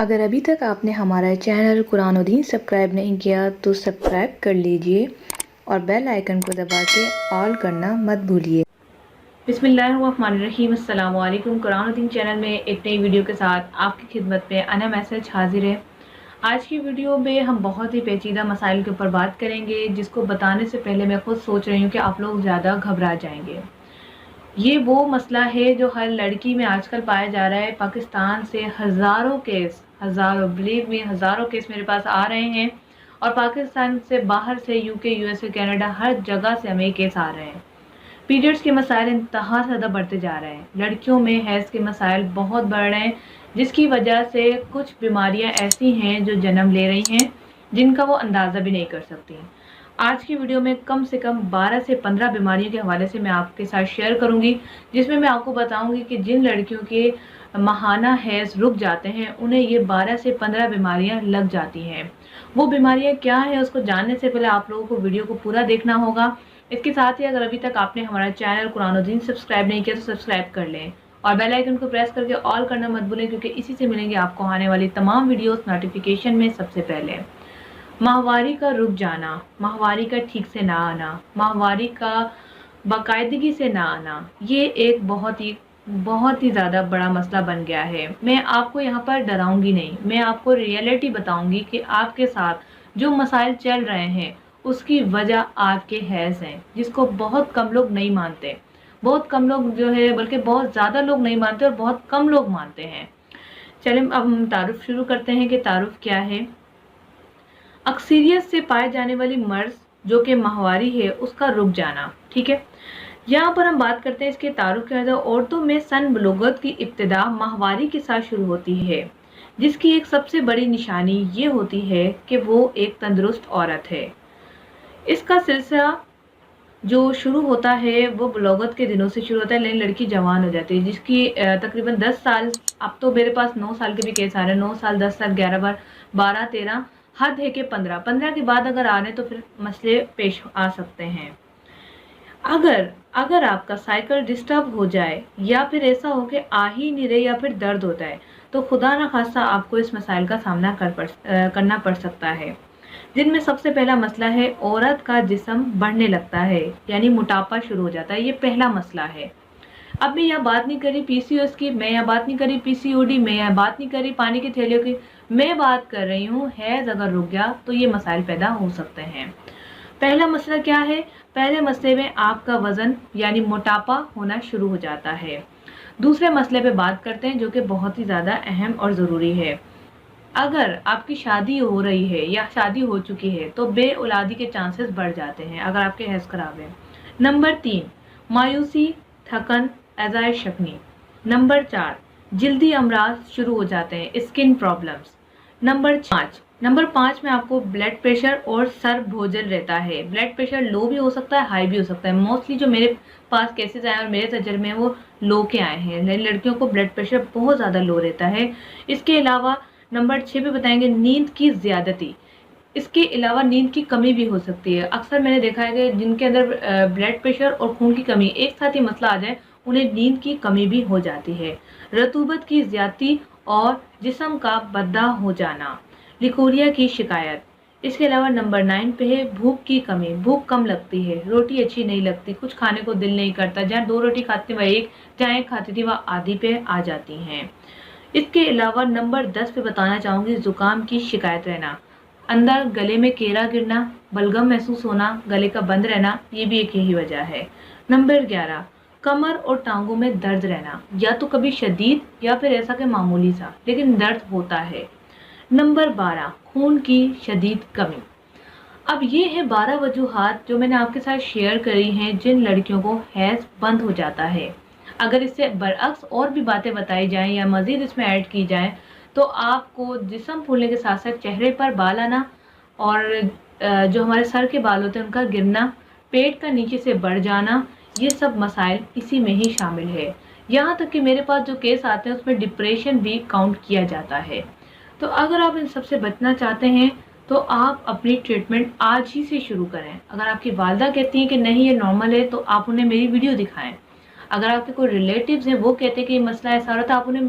اگر ابھی تک آپ نے ہمارا چینل قرآن و دین سبسکرائب نہیں کیا تو سبسکرائب کر لیجئے اور بیل آئیکن کو دبا کے آل کرنا مت بھولیے۔ بسم اللہ الرحمن الرحیم۔ السلام علیکم۔ قرآن و دین چینل میں ایک نئی ویڈیو کے ساتھ آپ کی خدمت میں انا میسج حاضر ہے۔ آج کی ویڈیو میں ہم بہت ہی پیچیدہ مسائل کے اوپر بات کریں گے، جس کو بتانے سے پہلے میں خود سوچ رہی ہوں کہ آپ لوگ زیادہ گھبرا جائیں گے۔ یہ وہ مسئلہ ہے جو ہر لڑکی میں آج کل پایا جا رہا ہے۔ پاکستان سے ہزاروں کیس میرے پاس آ رہے ہیں، اور پاکستان سے باہر سے یو کے، یو ایس اے، کینیڈا، ہر جگہ سے ہمیں کیس آ رہے ہیں۔ پیریڈز کے مسائل انتہا زیادہ بڑھتے جا رہے ہیں۔ لڑکیوں میں حیض کے مسائل بہت بڑھ رہے ہیں، جس کی وجہ سے کچھ بیماریاں ایسی ہیں جو جنم لے رہی ہیں، جن کا وہ اندازہ بھی نہیں کر سکتی۔ آج کی ویڈیو میں کم سے کم 12 سے 15 بیماریوں کے حوالے سے میں آپ کے ساتھ شیئر کروں گی، جس میں آپ کو بتاؤں گی کہ جن لڑکیوں کے ماہانہ حیض رک جاتے ہیں انہیں یہ 12 سے 15 بیماریاں لگ جاتی ہیں۔ وہ بیماریاں کیا ہیں اس کو جاننے سے پہلے آپ لوگوں کو ویڈیو کو پورا دیکھنا ہوگا۔ اس کے ساتھ ہی اگر ابھی تک آپ نے ہمارا چینل قرآن و دین سبسکرائب نہیں کیا تو سبسکرائب کر لیں، اور بیل آئیکن کو پریس کر کے آل کرنا مت بھولیں، کیونکہ اسی سے ملیں گے آپ کو آنے والی تمام ویڈیوز نوٹیفیکیشن میں سب سے پہلے۔ ماہواری کا رک جانا، ماہواری کا ٹھیک سے نہ آنا، ماہواری کا باقاعدگی سے نہ آنا، یہ ایک بہت ہی زیادہ بڑا مسئلہ بن گیا ہے۔ میں آپ کو یہاں پر ڈراؤں گی نہیں، میں آپ کو ریئلٹی بتاؤں گی کہ آپ کے ساتھ جو مسائل چل رہے ہیں اس کی وجہ آپ کے حیض ہیں، جس کو بہت کم لوگ نہیں مانتے۔ بہت کم لوگ جو ہے، بلکہ بہت زیادہ لوگ نہیں مانتے اور بہت کم لوگ مانتے ہیں۔ چلیں اب ہم تعارف شروع کرتے ہیں کہ تعارف کیا ہے۔ اکثریت سے پائے جانے والی مرض جو کہ ماہواری ہے، اس کا رک جانا، ٹھیک ہے۔ یہاں پر ہم بات کرتے ہیں اس کے تعارف کے اندر۔ عورتوں میں سن بلوغت کی ابتدا ماہواری کے ساتھ شروع ہوتی ہے، جس کی ایک سب سے بڑی نشانی یہ ہوتی ہے کہ وہ ایک تندرست عورت ہے۔ اس کا سلسلہ جو شروع ہوتا ہے وہ بلوغت کے دنوں سے شروع ہوتا ہے، لیکن لڑکی جوان ہو جاتی ہے، جس کی تقریباً 10 سال، اب تو میرے پاس 9 سال کے بھی کیس آ رہے ہیں، 9 سال، 10 سال، 11 بار، 12، 13، حد ہے کہ 15 کے بعد اگر آ رہے ہیں تو پھر مسئلے پیش آ سکتے ہیں۔ اگر آپ کا سائیکل ڈسٹرب ہو جائے، یا پھر ایسا ہو کہ آ ہی نہیں رہے، یا پھر درد ہوتا ہے، تو خدا نخواستہ آپ کو اس مسائل کا سامنا کرنا پڑ سکتا ہے، جن میں سب سے پہلا مسئلہ ہے عورت کا جسم بڑھنے لگتا ہے، یعنی موٹاپا شروع ہو جاتا ہے۔ یہ پہلا مسئلہ ہے۔ اب میں یہاں بات نہیں کری پی سی اوز کی، میں یہاں بات نہیں کری پی سی او ڈی، میں یہاں بات نہیں کری پانی کی تھیلیوں کی، میں بات کر رہی ہوں حیض اگر رک گیا تو یہ مسائل پیدا ہو سکتے ہیں۔ پہلا مسئلہ کیا ہے؟ پہلے مسئلے میں آپ کا وزن یعنی موٹاپا ہونا شروع ہو جاتا ہے۔ دوسرے مسئلے پہ بات کرتے ہیں جو کہ بہت ہی زیادہ اہم اور ضروری ہے۔ اگر آپ کی شادی ہو رہی ہے یا شادی ہو چکی ہے تو بے اولادی کے چانسز بڑھ جاتے ہیں اگر آپ کے حیض خراب ہے۔ نمبر 3، مایوسی، تھکن، ازائر شکنی۔ نمبر 4، جلدی امراض شروع ہو جاتے ہیں، اسکن پرابلمز۔ نمبر 5 میں آپ کو بلڈ پریشر اور سر بھوجن رہتا ہے۔ بلڈ پریشر لو بھی ہو سکتا ہے، ہائی بھی ہو سکتا ہے۔ موسٹلی جو میرے پاس کیسز آئے اور میرے تجربے میں وہ لو کے آئے ہیں، لڑکیوں کو بلڈ پریشر بہت زیادہ لو رہتا ہے۔ اس کے علاوہ نمبر 6 پہ بتائیں گے نیند کی زیادتی۔ اس کے علاوہ نیند کی کمی بھی ہو سکتی ہے۔ اکثر میں نے دیکھا ہے کہ جن کے اندر بلڈ پریشر اور خون کی کمی ایک ساتھ ہی مسئلہ آ جائے، انہیں نیند کی کمی بھی ہو جاتی ہے۔ رطوبت کی زیادتی اور جسم کا بدا ہو جانا، لیکوریا کی شکایت۔ اس کے علاوہ نمبر 9 پہ ہے بھوک کی کمی، بھوک کم لگتی ہے، روٹی اچھی نہیں لگتی، کچھ کھانے کو دل نہیں کرتا، جہاں 2 روٹی کھاتی تھی وہ 1، جہاں 1 کھاتی تھی وہ آدھی پہ آ جاتی ہیں۔ اس کے علاوہ نمبر 10 پہ بتانا چاہوں گی زکام کی شکایت رہنا، اندر گلے میں کیرا گرنا، بلغم محسوس ہونا، گلے کا بند رہنا، یہ بھی ایک یہی وجہ ہے۔ نمبر 11، کمر اور ٹانگوں میں درد رہنا، یا تو کبھی شدید یا پھر ایسا کہ معمولی سا، لیکن درد ہوتا ہے۔ نمبر 12، خون کی شدید کمی۔ اب یہ ہے 12 وجوہات جو میں نے آپ کے ساتھ شیئر کری ہیں جن لڑکیوں کو حیض بند ہو جاتا ہے۔ اگر اس سے برعکس اور بھی باتیں بتائی جائیں یا مزید اس میں ایڈ کی جائیں تو آپ کو جسم پھولنے کے ساتھ ساتھ چہرے پر بال آنا، اور جو ہمارے سر کے بال ہوتے ہیں ان کا گرنا، پیٹ کا نیچے سے بڑھ جانا، یہ سب مسائل اسی میں ہی شامل ہے۔ یہاں تک کہ میرے پاس جو کیس آتے ہیں اس میں ڈپریشن بھی کاؤنٹ کیا جاتا ہے۔ تو اگر آپ ان سب سے بچنا چاہتے ہیں تو آپ اپنی ٹریٹمنٹ آج ہی سے شروع کریں۔ اگر آپ کی والدہ کہتی ہیں کہ نہیں یہ نارمل ہے تو آپ انہیں میری ویڈیو دکھائیں۔ اگر آپ کے کوئی ریلیٹیوز ہیں وہ کہتے ہیں کہ یہ مسئلہ ایسا ہو رہا ہے تو آپ انہیں